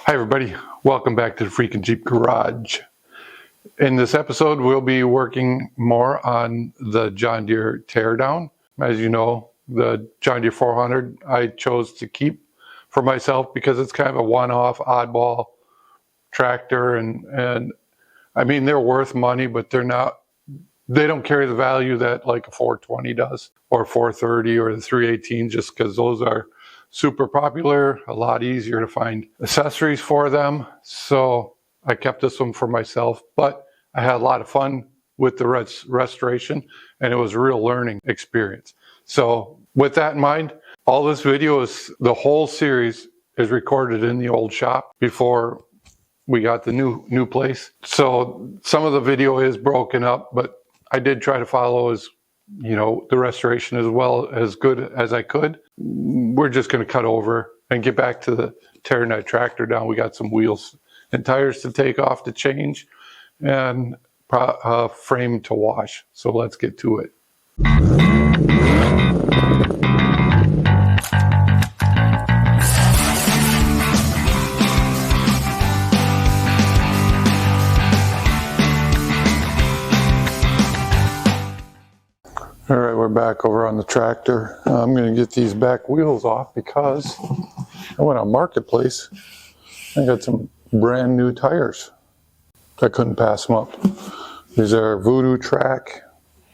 Hi everybody, welcome back to the Freaking Jeep Garage. In this episode we'll be working more on the John Deere teardown. As you know, the John Deere 400 I chose to keep for myself because it's kind of a one-off oddball tractor, and I mean they're worth money, but they don't carry the value that like a 420 does, or 430 or the 318, just because those are super popular, a lot easier to find accessories for them. So I kept this one for myself, but I had a lot of fun with the restoration, and it was a real learning experience. So with that in mind, all this video is, the whole series is recorded in the old shop before we got the new place. So some of the video is broken up, but I did try to follow the restoration as well as good as I could. We're just going to cut over and get back to the tearing that tractor down. We got some wheels and tires to take off to change, and frame to wash. So let's get to it. All right, we're back over on the tractor. I'm going to get these back wheels off because I went on Marketplace. I got some brand new tires. I couldn't pass them up. These are Voodoo Track.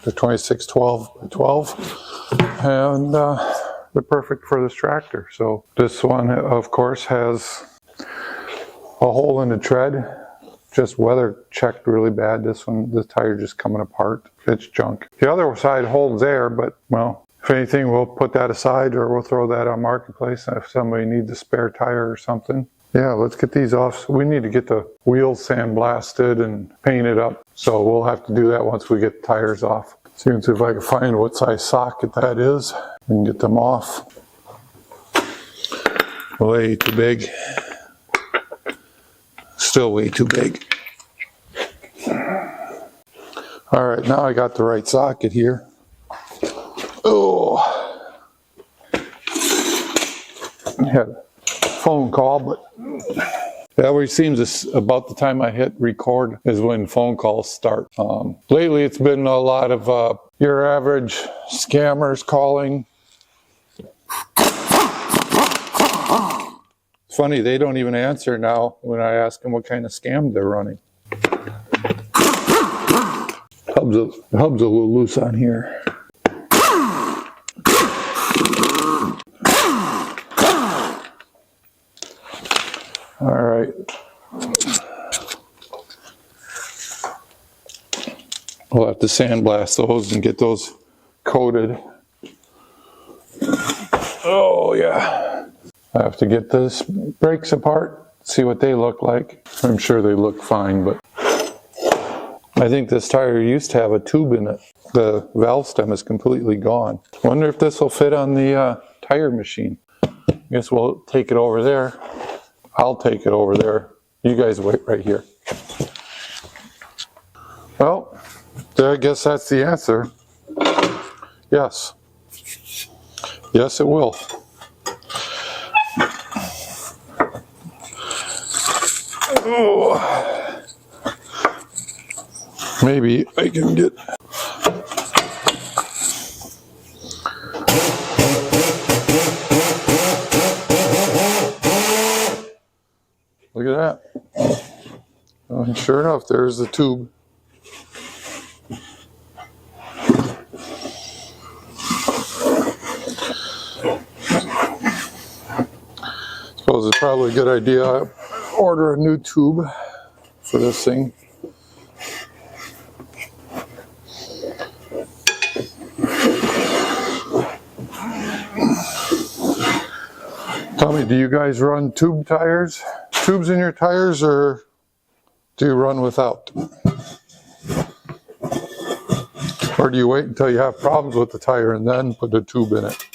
They're 2612 by 12, and they're perfect for this tractor. So this one, of course, has a hole in the tread. Just weather checked really bad. This one, the tire just coming apart. It's junk. The other side holds air, but well, if anything, we'll put that aside, or we'll throw that on Marketplace if somebody needs a spare tire or something. Yeah, let's get these off. So we need to get the wheels sandblasted and painted up. So we'll have to do that once we get the tires off. See if I can find what size socket that is and get them off. Way too big. Still way too big. All right, now I got the right socket here. Oh, I had a phone call, but it always seems about the time I hit record is when phone calls start. Lately, it's been a lot of your average scammers calling. It's funny, they don't even answer now when I ask them what kind of scam they're running. The hub's a little loose on here. All right. We'll have to sandblast those and get those coated. Oh yeah. I have to get this brakes apart, see what they look like. I'm sure they look fine, but I think this tire used to have a tube in it. The valve stem is completely gone. Wonder if this will fit on the tire machine. I guess we'll take it over there. I'll take it over there. You guys wait right here. Well, I guess that's the answer. Yes. Yes, it will. Oh. Maybe I can get... Look at that. And sure enough, there's the tube. Suppose it's probably a good idea I order a new tube for this thing. Tell me, do you guys run tubes in your tires, or do you run without? Or do you wait until you have problems with the tire and then put a tube in it?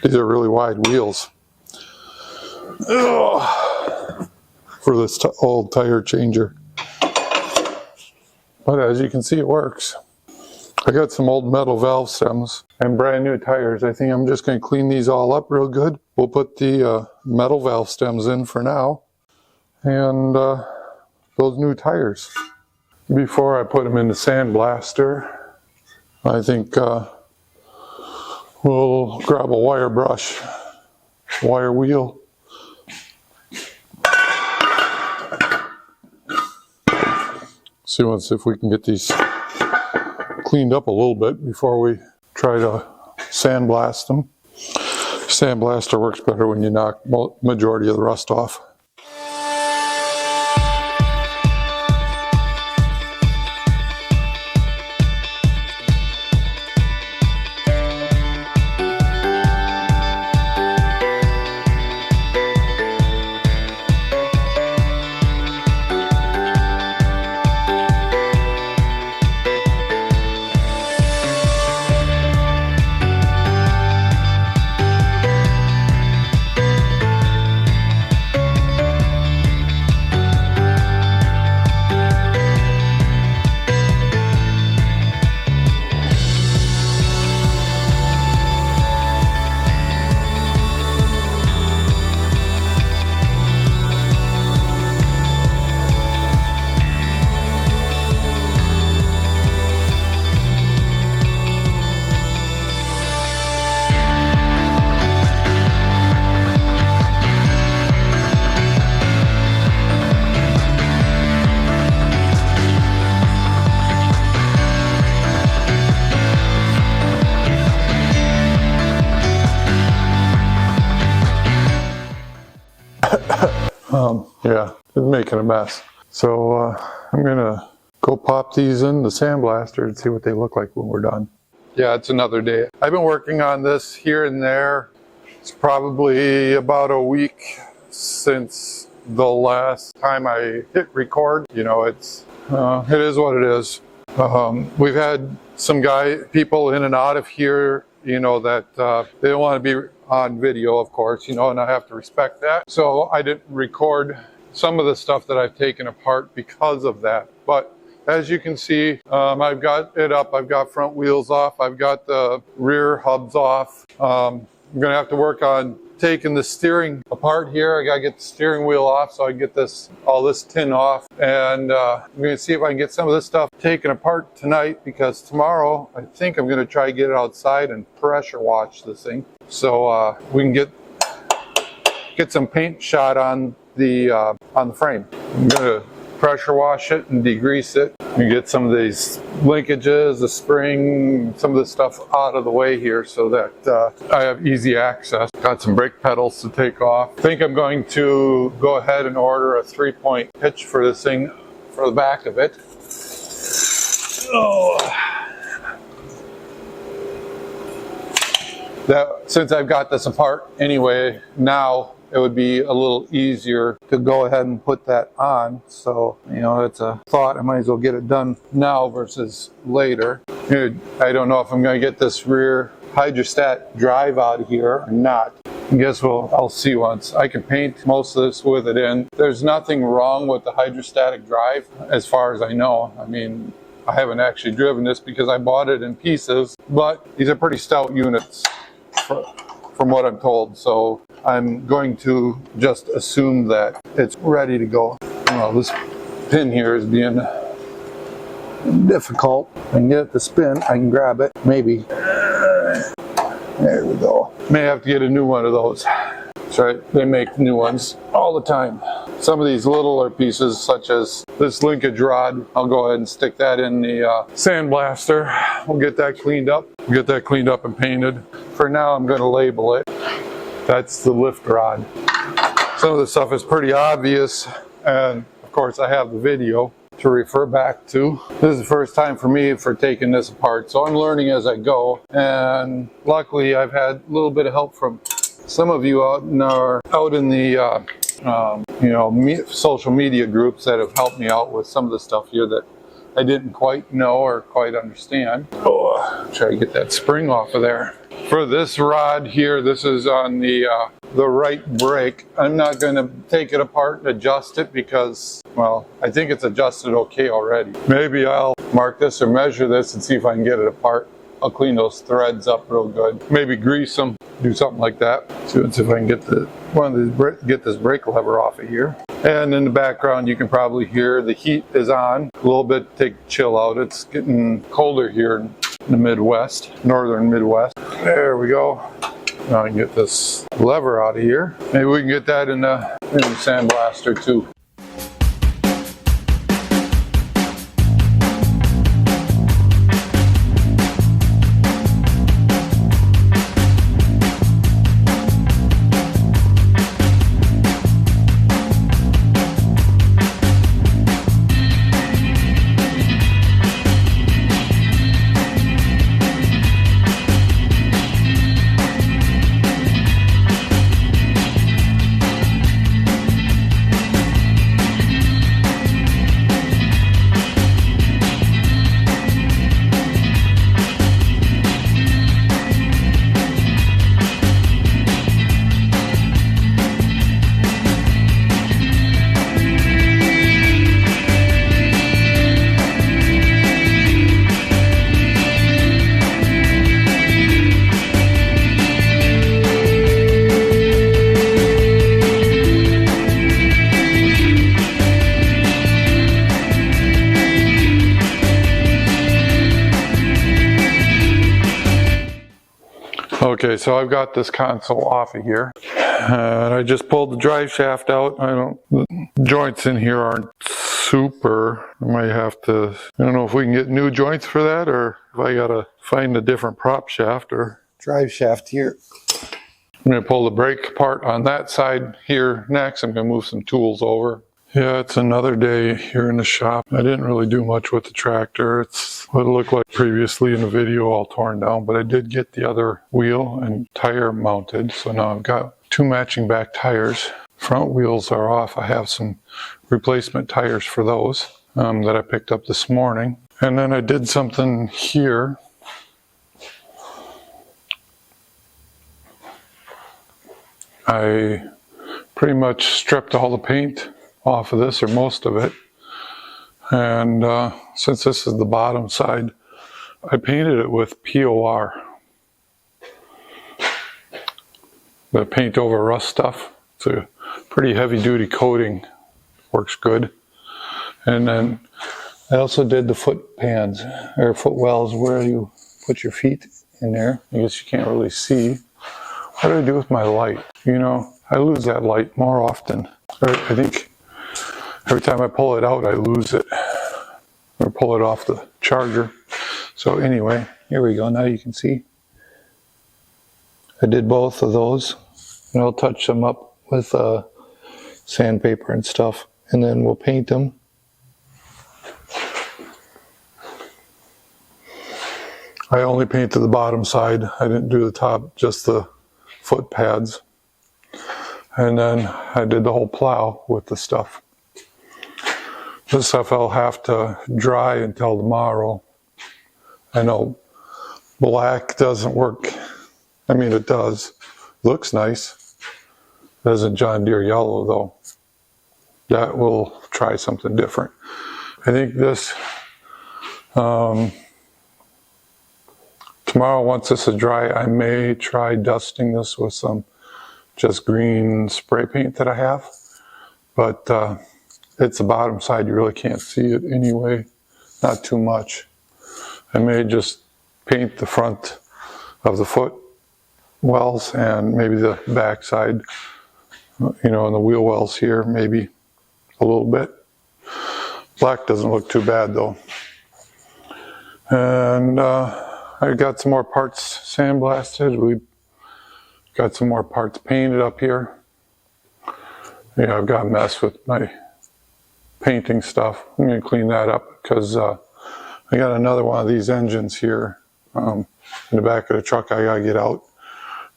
These are really wide wheels. Ugh, for this old tire changer. But as you can see, it works. I got some old metal valve stems and brand new tires. I think I'm just going to clean these all up real good. We'll put the metal valve stems in for now. And those new tires. Before I put them in the sandblaster, I think we'll grab a wire brush, wire wheel. See if we can get these cleaned up a little bit before we try to sandblast them. Sandblaster works better when you knock majority of the rust off. Yeah, it's making a mess. So I'm gonna go pop these in the sandblaster and see what they look like when we're done. Yeah, it's another day. I've been working on this here and there. It's probably about a week since the last time I hit record. You know, it is what it is. We've had some people in and out of here, you know, that they don't want to be on video, of course, you know, and I have to respect that. So I didn't record some of the stuff that I've taken apart because of that. But as you can see, I've got it up. I've got front wheels off. I've got the rear hubs off. I'm going to have to work on taking the steering apart here. I got to get the steering wheel off so I can get all this tin off. And I'm going to see if I can get some of this stuff taken apart tonight, because tomorrow I think I'm going to try to get it outside and pressure wash this thing so we can get some paint shot on the frame. I'm going to pressure wash it and degrease it and get some of these linkages, the spring, some of the stuff out of the way here so that I have easy access. Got some brake pedals to take off. I think I'm going to go ahead and order a 3-point hitch for this thing for the back of it. Since I've got this apart anyway, now it would be a little easier to go ahead and put that on. So, you know, it's a thought. I might as well get it done now versus later. I don't know if I'm going to get this rear hydrostat drive out of here or not. I guess I'll see once. I can paint most of this with it in. There's nothing wrong with the hydrostatic drive as far as I know. I mean, I haven't actually driven this because I bought it in pieces, but these are pretty stout units from what I'm told. So I'm going to just assume that it's ready to go. Well, this pin here is being difficult. I can get it to spin. I can grab it, maybe. There we go. May have to get a new one of those. That's right, they make new ones all the time. Some of these littler pieces, such as this linkage rod, I'll go ahead and stick that in the sandblaster. We'll get that cleaned up. Get that cleaned up and painted. For now, I'm going to label it. That's the lift rod. Some of the stuff is pretty obvious, and of course I have the video to refer back to. This is the first time for me for taking this apart, so I'm learning as I go, and luckily I've had a little bit of help from some of you out in the social media groups that have helped me out with some of the stuff here that I didn't quite know or quite understand. Oh, try to get that spring off of there. For this rod here, this is on the right brake. I'm not going to take it apart and adjust it because, well, I think it's adjusted okay already. Maybe I'll mark this or measure this and see if I can get it apart. I'll clean those threads up real good. Maybe grease them, do something like that. See if I can get get this brake lever off of here. And in the background, you can probably hear the heat is on. A little bit, take chill out. It's getting colder here in the Midwest, northern Midwest. There we go. Now I can get this lever out of here. Maybe we can get that in the sandblaster too. Okay, so I've got this console off of here, and I just pulled the drive shaft out. The joints in here aren't super. I might have to, I don't know if we can get new joints for that, or if I gotta find a different prop shaft or drive shaft here. I'm gonna pull the brake apart on that side here next. I'm gonna move some tools over. Yeah, it's another day here in the shop. I didn't really do much with the tractor. It's what it looked like previously in the video, all torn down, but I did get the other wheel and tire mounted. So now I've got two matching back tires. Front wheels are off. I have some replacement tires for those that I picked up this morning. And then I did something here. I pretty much stripped all the paint off of this, or most of it, and since this is the bottom side, I painted it with POR, the paint over rust stuff. It's a pretty heavy duty coating, works good. And then I also did the foot pans, or foot wells, where you put your feet in there. I guess you can't really see. What do I do with my light? You know, I lose that light more often. I think every time I pull it out, I lose it, or pull it off the charger. So anyway, here we go. Now you can see. I did both of those, and I'll touch them up with sandpaper and stuff, and then we'll paint them. I only painted the bottom side. I didn't do the top, just the foot pads. And then I did the whole plow with the stuff. This stuff I'll have to dry until tomorrow. I know black doesn't work. I mean, it does. Looks nice. Doesn't John Deere yellow though. That will try something different. I think this, tomorrow once this is dry, I may try dusting this with some just green spray paint that I have. But it's the bottom side, you really can't see it anyway, not too much. I may just paint the front of the foot wells and maybe the back side, you know, and the wheel wells here, maybe a little bit. Black doesn't look too bad though. And I got some more parts sandblasted. We got some more parts painted up here. Yeah, I've got a mess with my painting stuff. I'm going to clean that up because I got another one of these engines here in the back of the truck I got to get out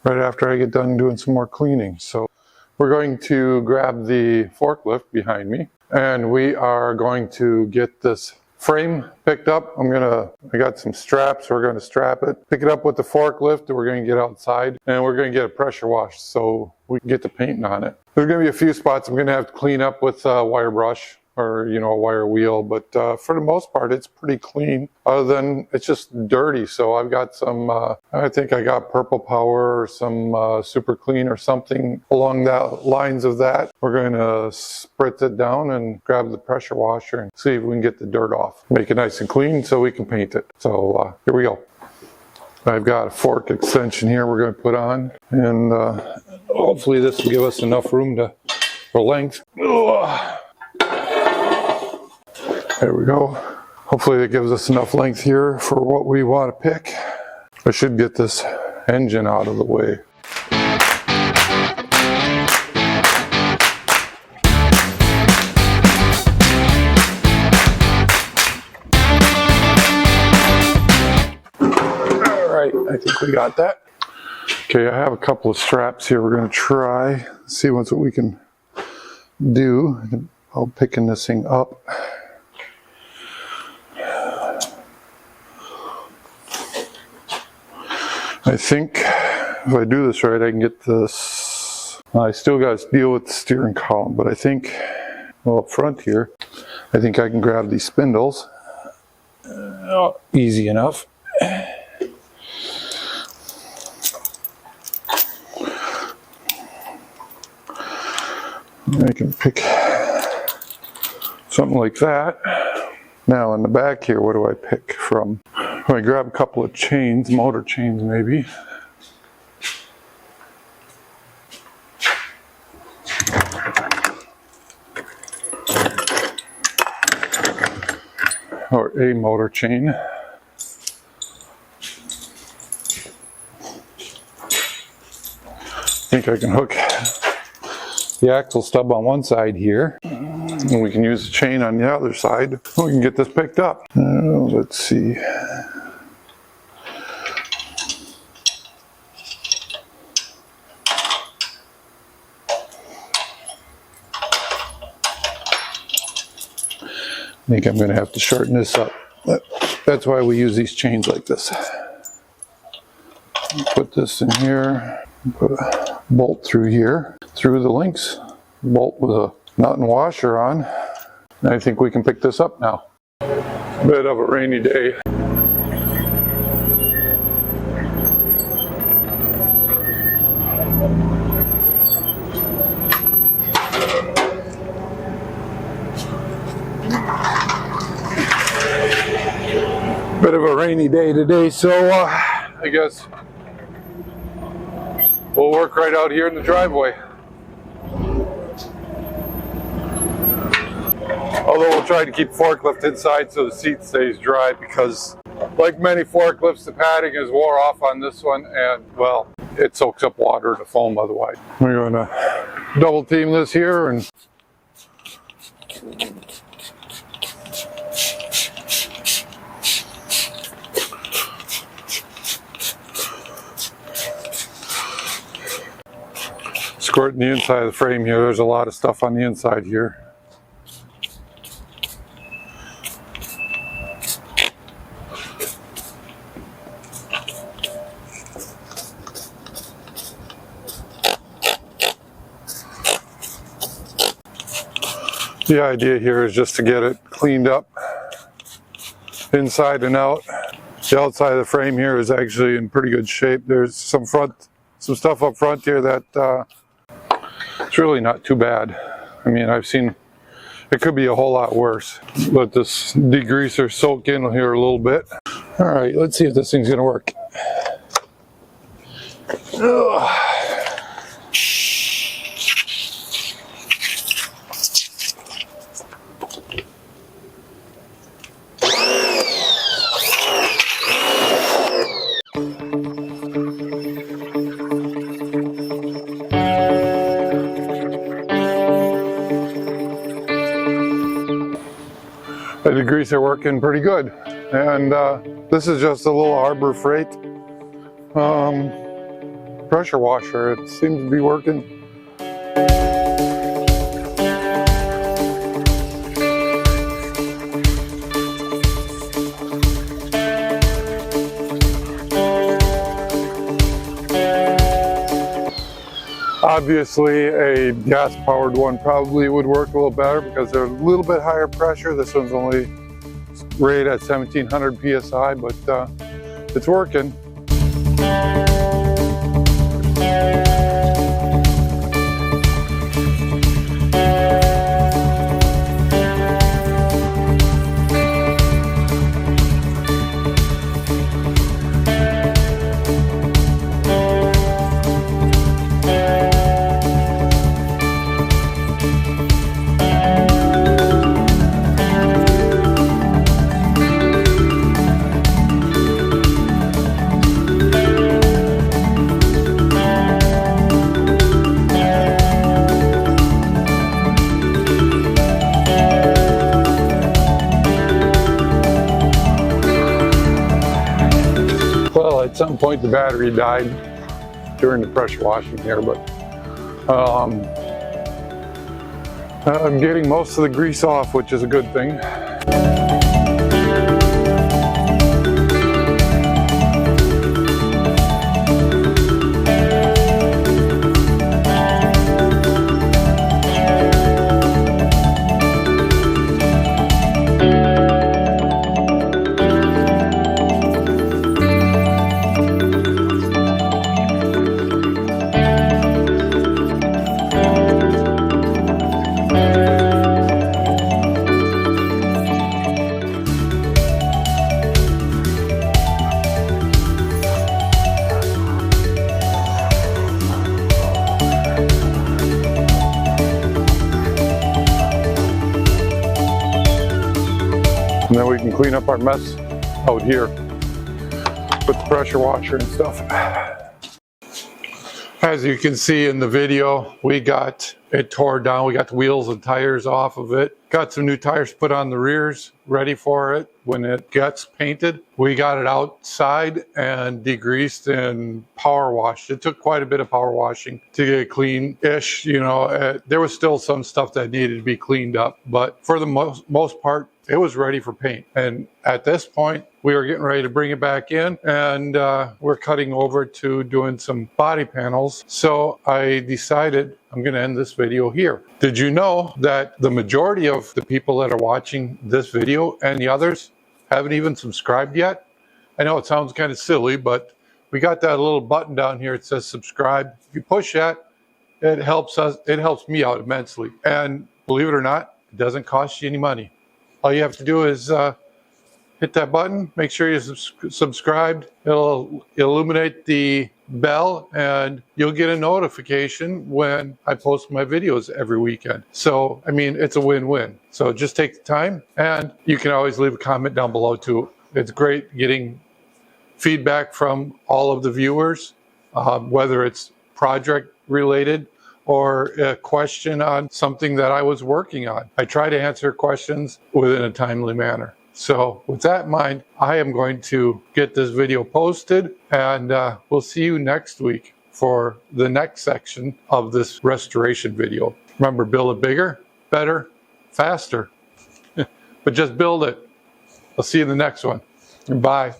right after I get done doing some more cleaning. So we're going to grab the forklift behind me, and we are going to get this frame picked up. I got some straps. We're gonna strap it, pick it up with the forklift, and we're gonna get outside and we're gonna get it pressure washed so we can get the painting on it. There's gonna be a few spots I'm gonna have to clean up with wire brush or a wire wheel, but for the most part it's pretty clean, other than it's just dirty. So I've got some I think I got Purple Power or some super clean or something along that lines of that. We're going to spritz it down and grab the pressure washer and see if we can get the dirt off, make it nice and clean so we can paint it. So here we go. I've got a fork extension here we're going to put on, and hopefully this will give us enough room for length. There we go. Hopefully that gives us enough length here for what we want to pick. I should get this engine out of the way. All right, I think we got that. Okay, I have a couple of straps here we're going to try, see what we can do while picking this thing up. I think if I do this right, I can get this. I still got to deal with the steering column, but I think, well, up front here, I think I can grab these spindles. Easy enough. I can pick something like that. Now in the back here, what do I pick from? I grab a couple of chains, motor chains maybe. Or a motor chain. I think I can hook the axle stub on one side here, and we can use the chain on the other side. We can get this picked up. Let's see. I think I'm going to have to shorten this up. That's why we use these chains like this. Put this in here, put a bolt through here, through the links, bolt with a nut and washer on. And I think we can pick this up now. Bit of a rainy day. Bit of a rainy day today, so I guess we'll work right out here in the driveway. Although we'll try to keep the forklift inside so the seat stays dry, because like many forklifts, the padding is wore off on this one, and well, it soaks up water to foam otherwise. We're going to double team this here and squirting the inside of the frame here. There's a lot of stuff on the inside here. The idea here is just to get it cleaned up inside and out. The outside of the frame here is actually in pretty good shape. There's some stuff up front here that it's really not too bad. I mean, I've seen it could be a whole lot worse. Let this degreaser soak in here a little bit. All right, let's see if this thing's gonna work. Ugh. The degreaser working pretty good, and this is just a little Harbor Freight pressure washer. It seems to be working. Obviously a gas powered one probably would work a little better because they're a little bit higher pressure. This one's only rated at 1700 psi, but it's working. Well, at some point the battery died during the pressure washing here, but I'm getting most of the grease off, which is a good thing. And then we can clean up our mess out here with the pressure washer and stuff. As you can see in the video, we got it tore down. We got the wheels and tires off of it. Got some new tires put on the rears, ready for it when it gets painted. We got it outside and degreased and power washed. It took quite a bit of power washing to get it clean-ish. You know, there was still some stuff that needed to be cleaned up, but for the most part, it was ready for paint. And at this point, we were getting ready to bring it back in, and we're cutting over to doing some body panels. So I decided I'm going to end this video here. Did you know that the majority of the people that are watching this video and the others haven't even subscribed yet? I know it sounds kind of silly, but we got that little button down here. It says subscribe. If you push that, it helps us. It helps me out immensely. And believe it or not, it doesn't cost you any money. All you have to do is hit that button, make sure you're subscribed. It'll illuminate the bell and you'll get a notification when I post my videos every weekend. So, I mean, it's a win-win. So just take the time, and you can always leave a comment down below too. It's great getting feedback from all of the viewers, whether it's project related or a question on something that I was working on. I try to answer questions within a timely manner. So with that in mind, I am going to get this video posted, and we'll see you next week for the next section of this restoration video. Remember, build it bigger, better, faster, but just build it. I'll see you in the next one. Bye.